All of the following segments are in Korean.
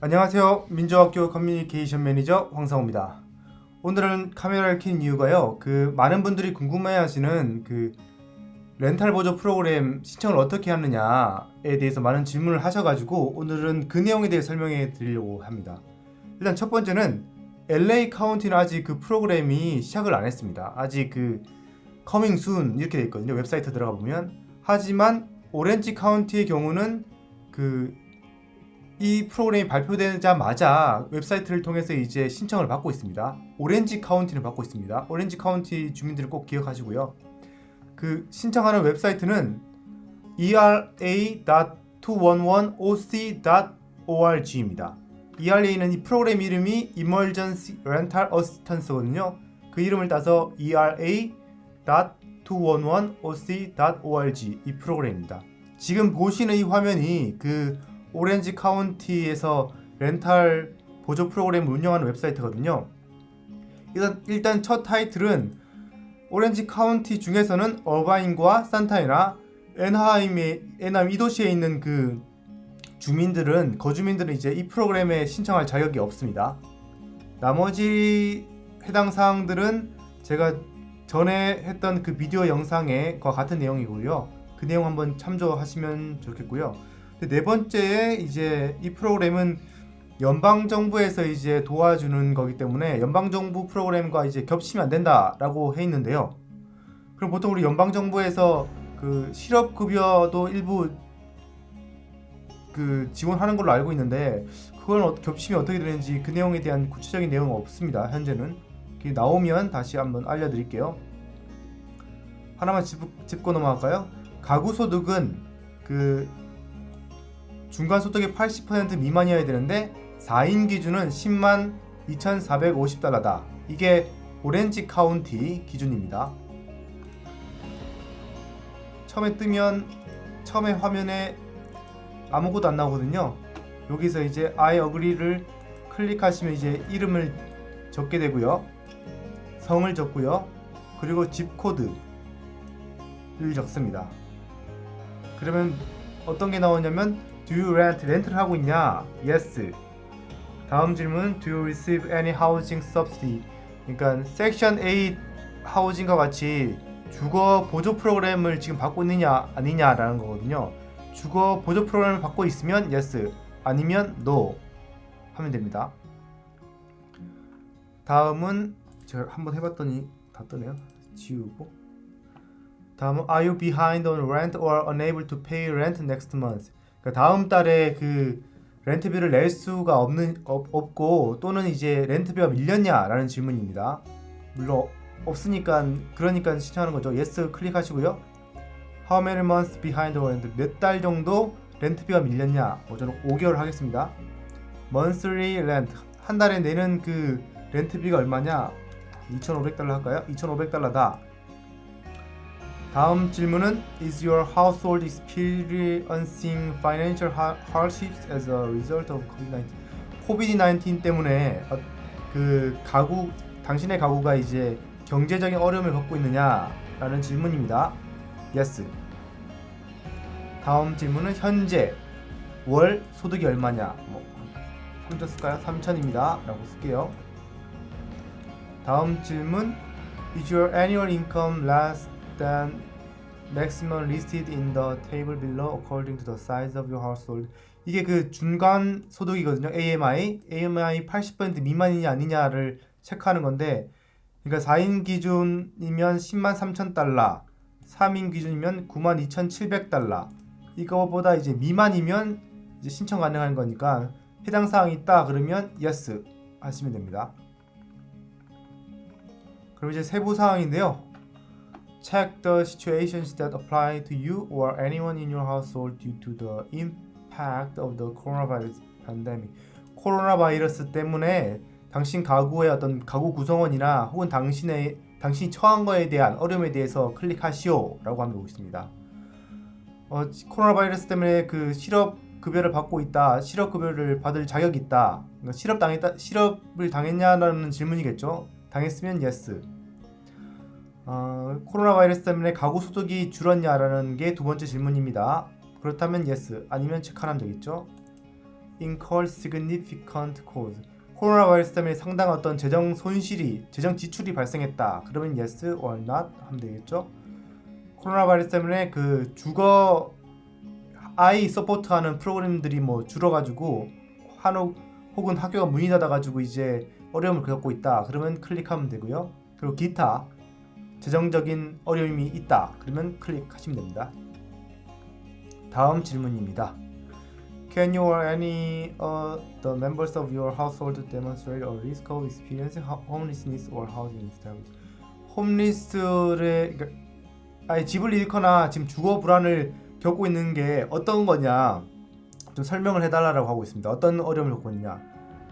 안녕하세요. 민주학교 커뮤니케이션 매니저 황상호입니다. 오늘은 카메라를 켠 이유가요. 많은 분들이 궁금해하시는 렌탈 보조 프로그램 신청을 어떻게 하느냐에 대해서 많은 질문을 하셔가지고 오늘은 그 내용에 대해 설명해 드리려고 합니다. 일단 첫 번째는 LA 카운티는 아직 그 프로그램이 시작을 안 했습니다. 아직 coming soon 이렇게 돼 있거든요. 웹사이트 들어가 보면. 하지만 오렌지 카운티의 경우는 이 프로그램이 발표되자마자 웹사이트를 통해서 이제 신청을 받고 있습니다. 오렌지 카운티는 받고 있습니다. 오렌지 카운티 주민들을 꼭 기억하시고요. 신청하는 웹사이트는 era.211oc.org입니다. ERA는 이 프로그램 이름이 Emergency Rental Assistance거든요. 그 이름을 따서 era.211oc.org 이 프로그램입니다. 지금 보시는 이 화면이 오렌지 카운티에서 렌탈 보조 프로그램을 운영하는 웹사이트거든요. 일단 첫 타이틀은 오렌지 카운티 중에서는 어바인과 산타애나, 애나하임 이 도시에 있는 거주민들은 이제 이 프로그램에 신청할 자격이 없습니다. 나머지 해당 사항들은 제가 전에 했던 비디오 영상과 같은 내용이고요. 그 내용 한번 참조하시면 좋겠고요. 네 번째에 이제 이 프로그램은 연방 정부에서 이제 도와주는 거기 때문에 연방 정부 프로그램과 이제 겹치면 안 된다라고 해 있는데요. 그럼 보통 우리 연방 정부에서 실업 급여도 일부 지원하는 걸로 알고 있는데 그걸 겹치면 어떻게 되는지 그 내용에 대한 구체적인 내용은 없습니다. 현재는 나오면 다시 한번 알려드릴게요. 하나만 짚고 넘어갈까요? 가구 소득은 중간 소득의 80% 미만이어야 되는데 4인 기준은 10만 2,450달러다. 이게 오렌지 카운티 기준입니다. 처음에 화면에 아무것도 안 나오거든요. 여기서 이제 I agree를 클릭하시면 이제 이름을 적게 되고요. 성을 적고요. 그리고 집 코드를 적습니다. 그러면 어떤 게 나오냐면 Do you rent? 렌트를 하고 있냐? Yes. 다음 질문 Do you receive any housing subsidy? 그러니까 섹션 8 하우징과 같이 주거 보조 프로그램을 지금 받고 있느냐 아니냐라는 거거든요. 주거 보조 프로그램을 받고 있으면 Yes, 아니면 No 하면 됩니다. 다음은 제가 한번 해봤더니 다 뜨네요. 지우고. 다음은 Are you behind on rent or unable to pay rent next month? 다음 달에 렌트비를 낼 수가 없고 또는 이제 렌트비가 밀렸냐라는 질문입니다. 물론 없으니까 그러니까 신청하는 거죠. Yes 클릭하시고요. How many months behind on rent? 몇 달 정도 렌트비가 밀렸냐? 저는 5개월 하겠습니다. Monthly rent 한 달에 내는 렌트비가 얼마냐? 2,500달러 할까요? 2,500달러다. 다음 질문은 Is your household experiencing financial hardships as a result of COVID-19? COVID-19 때문에 당신의 가구가 이제 경제적인 어려움을 겪고 있느냐라는 질문입니다. Yes. 다음 질문은 현재 월 소득이 얼마냐? 3천 쓸까요? 3천입니다. 라고 쓸게요. 다음 질문 Is your annual income less than maximum listed in the table below according to the size of your household? 이게 중간 소득이거든요. AMI 80% 미만이냐 아니냐를 체크하는 건데, 그러니까 4인 기준이면 10만 3천 달러, 3인 기준이면 9만 2,700달러. 이거보다 이제 미만이면 이제 신청 가능한 거니까 해당 사항이 있다 그러면 yes 하시면 됩니다. 그럼 이제 세부 사항인데요. Check the situations that apply to you or anyone in your household due to the impact of the coronavirus pandemic. 코로나 바이러스 때문에 당신 가구의 어떤 가구 구성원이나 혹은 당신이 처한 거에 대한 어려움에 대해서 클릭하시오 라고 하면 있습니다. 코로나 바이러스 때문에 실업 급여를 받고 있다. 실업 급여를 받을 자격이 있다. 그러니까 실업을 당했냐라는 질문이겠죠. 당했으면 yes. 코로나 바이러스 때문에 가구 소득이 줄었냐라는 게 두 번째 질문입니다. 그렇다면 yes, 아니면 체크하면 되겠죠. incur significant cost. 코로나 바이러스 때문에 상당한 어떤 재정 지출이 발생했다. 그러면 yes or not 하면 되겠죠. 코로나 바이러스 때문에 그 주거 아이 서포트하는 프로그램들이 뭐 줄어가지고 한옥 혹은 학교가 문이 닫아가지고 이제 어려움을 겪고 있다. 그러면 클릭하면 되고요. 그리고 기타 재정적인 어려움이 있다. 그러면 클릭하시면 됩니다. 다음 질문입니다. Can you or any the members of your household demonstrate a risk of experiencing homelessness or housing instability? 홈리스를 아예 집을 잃거나 지금 주거 불안을 겪고 있는 게 어떤 거냐 좀 설명을 해달라고 하고 있습니다. 어떤 어려움을 겪고 있느냐?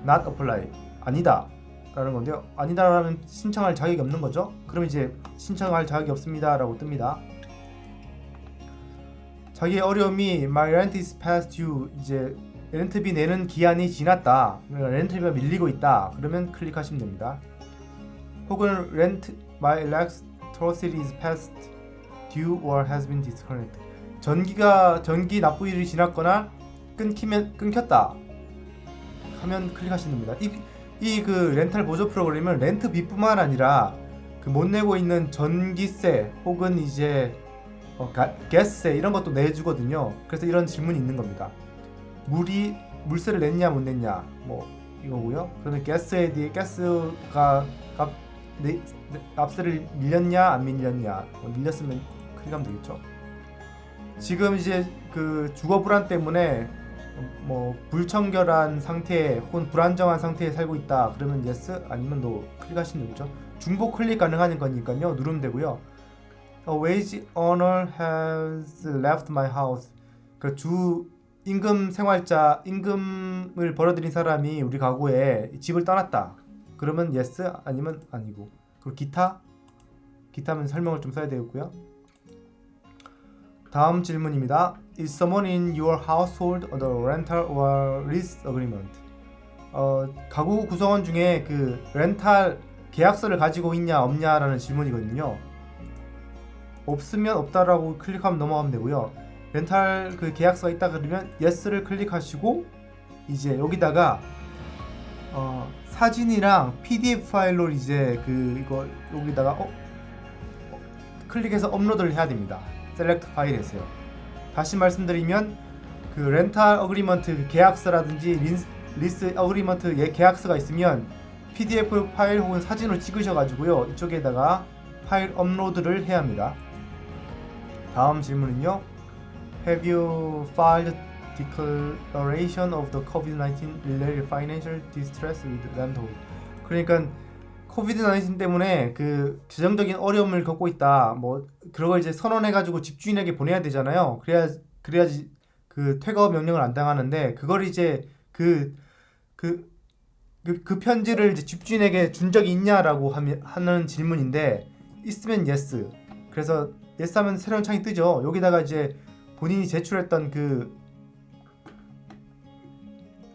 Not apply 아니다 라는 건데요. 아니다라면 신청할 자격이 없는 거죠. 그럼 이제 신청할 자격이 없습니다라고 뜹니다. 자기의 어려움이 My rent is past due. 이제 렌트비 내는 기한이 지났다. 렌트비가 밀리고 있다. 그러면 클릭하시면 됩니다. 혹은 Rent my electricity is past due or has been disconnected. 전기 납부일이 지났거나 끊겼다. 하면 클릭하시면 됩니다. 이 그 렌탈 보조 프로그램은 렌트비뿐만 아니라 그 못 내고 있는 전기세 혹은 이제 가스세 이런 것도 내주거든요. 그래서 이런 질문이 있는 겁니다. 물세를 냈냐 못 냈냐 뭐 이거고요. 그러면 가스에 대해 가스가 납세를 밀렸냐 안 밀렸냐 밀렸으면 클릭하면 되겠죠. 지금 이제 그 주거 불안 때문에 뭐 불청결한 상태 혹은 불안정한 상태에 살고 있다. 그러면 yes 아니면 no 클릭하시면 되겠죠. 중복 클릭 가능한 거니까요. 누르면 되고요. A wage earner has left my house. 그 주 임금을 벌어들인 사람이 우리 가구에 집을 떠났다. 그러면 yes 아니면 아니고. 그리고 기타면 설명을 좀 써야 되겠고요. 다음 질문입니다. Is someone in your household under rental or lease agreement? 가구 구성원 중에 그 렌탈 계약서를 가지고 있냐 없냐라는 질문이거든요. 없으면 없다라고 클릭하면 넘어가면 되고요. 렌탈 그 계약서가 있다 그러면 yes를 클릭하시고 이제 여기다가 사진이랑 PDF 파일로 이제 이거 여기다가 클릭해서 업로드를 해야 됩니다. 셀렉트 파일에서요. 다시 말씀드리면 그 렌탈 어그리먼트 계약서라든지 리스 어그리먼트 계약서가 있으면 PDF 파일 혹은 사진으로 찍으셔가지고요 이쪽에다가 파일 업로드를 해야 합니다. 다음 질문은요. Have you filed declaration of the COVID-19 related financial distress with landlord? 그러니까 코비드-19 때문에 그 재정적인 어려움을 겪고 있다. 뭐 그런 걸 이제 선언해가지고 집주인에게 보내야 되잖아요. 그래야지 그 퇴거 명령을 안 당하는데 그걸 이제 그 편지를 이제 집주인에게 준 적이 있냐라고 하는 질문인데 있으면 yes. 그래서 yes 하면 새로운 창이 뜨죠. 여기다가 이제 본인이 제출했던 그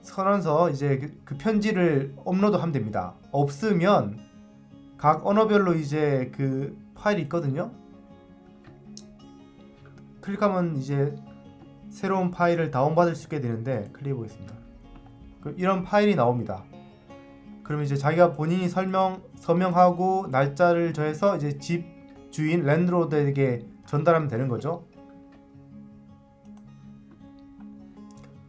선언서 이제 그 편지를 업로드하면 됩니다. 없으면 각 언어별로 이제 그 파일이 있거든요. 클릭하면 이제 새로운 파일을 다운받을 수 있게 되는데 클릭해 보겠습니다. 이런 파일이 나옵니다. 그러면 이제 자기가 본인이 서명하고 날짜를 정해서 이제 집 주인 랜드로드에게 전달하면 되는 거죠.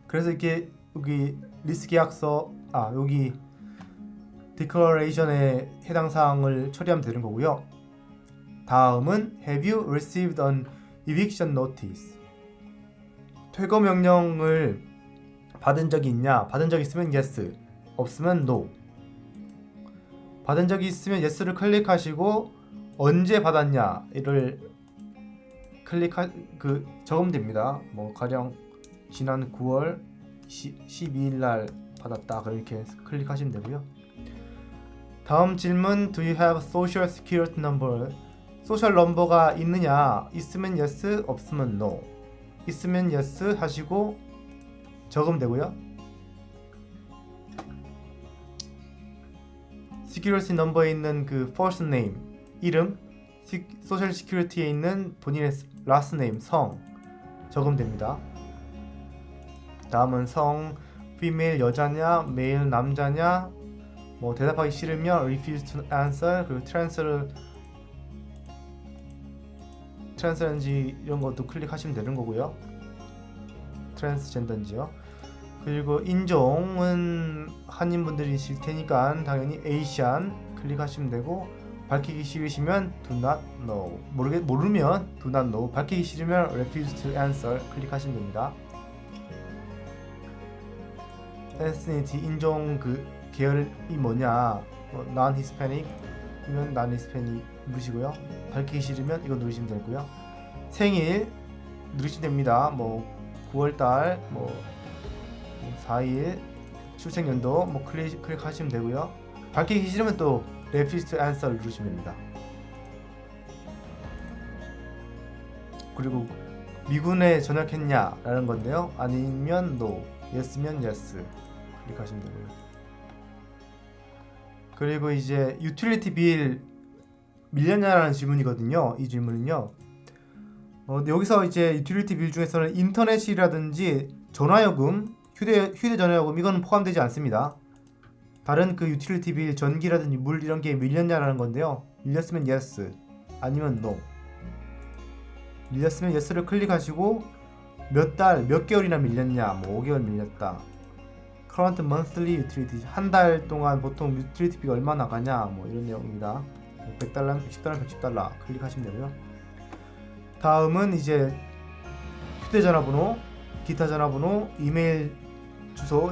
그래서 이렇게 여기 리스 계약서 여기 디클러레이션에 해당 사항을 처리하면 되는 거고요. 다음은 Have you received an eviction notice? 퇴거 명령을 받은 적이 있냐? 받은 적이 있으면 yes, 없으면 no. 받은 적이 있으면 yes를 클릭하시고 언제 받았냐? 이를 적으면 됩니다. 뭐 가령 지난 9월 12일 날 받았다. 그럼 이렇게 클릭하시면 되고요. 다음 질문 Do you have social security number? 소셜 넘버가 있느냐? 있으면 yes, 없으면 no. 있으면 yes 하시고 적으면 되고요. security number에 있는 그 first name 이름, 소셜 시큐리티에 있는 본인의 last name 성 적으면 됩니다. 다음은 성, female 여자냐, male 남자냐, 뭐 대답하기 싫으면 refuse to answer, 그리고 트랜스인지 이런 것도 클릭하시면 되는 거고요. 트랜스젠더인지요. 그리고 인종은 한인분들이실 테니까 당연히 에이시안 클릭하시면 되고, 밝히기 싫으시면 do not know, 모르면 do not know, 밝히기 싫으면 refuse to answer 클릭하시면 됩니다. ethnicity, 인종 그 계열이 뭐냐, non-Hispanic이면 non-Hispanic 누르시고요. 밝히기 싫으면 이거 누르시면 되고요. 생일 누르시면 됩니다. 뭐 9월달, 뭐 4일, 출생연도 뭐 클릭하시면 되고요. 밝히기 싫으면 또 refuse to answer 누르시면 됩니다. 그리고 미군에 전역했냐 라는 건데요. 아니면 no, yes면 yes 클릭하시면 되고요. 그리고 이제 유틸리티 빌 밀렸냐라는 질문이거든요. 이 질문은요. 여기서 이제 유틸리티 빌 중에서는 인터넷이라든지 전화요금, 휴대전화요금 이거는 포함되지 않습니다. 다른 그 유틸리티 빌, 전기라든지 물 이런 게 밀렸냐라는 건데요. 밀렸으면 yes, 아니면 no. 밀렸으면 yes를 클릭하시고 몇 달, 몇 개월이나 밀렸냐, 뭐 5개월 밀렸다. current monthly utility, 한 달 동안 보통 유틸리티 비가 얼마 나가냐, 뭐 이런 내용입니다. 100달러면 110달러, 110달러 클릭하시면 되고요. 다음은 이제 휴대전화번호, 기타 전화번호, 이메일 주소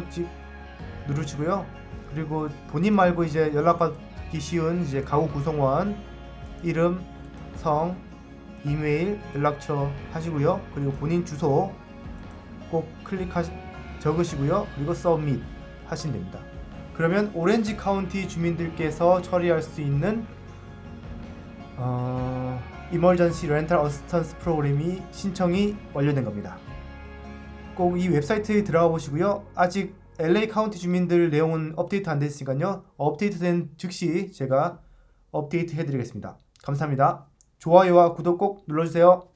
누르시고요. 그리고 본인 말고 이제 연락받기 쉬운 이제 가구 구성원, 이름, 성, 이메일, 연락처 하시고요. 그리고 본인 주소 꼭 적으시고요. 그리고 서밋 하시면 됩니다. 그러면 오렌지 카운티 주민들께서 처리할 수 있는 이머전시 렌탈 어시스턴스 프로그램이 신청이 완료된 겁니다. 꼭 이 웹사이트에 들어가 보시고요. 아직 LA 카운티 주민들 내용은 업데이트 안 됐으니까요. 업데이트된 즉시 제가 업데이트 해드리겠습니다. 감사합니다. 좋아요와 구독 꼭 눌러주세요.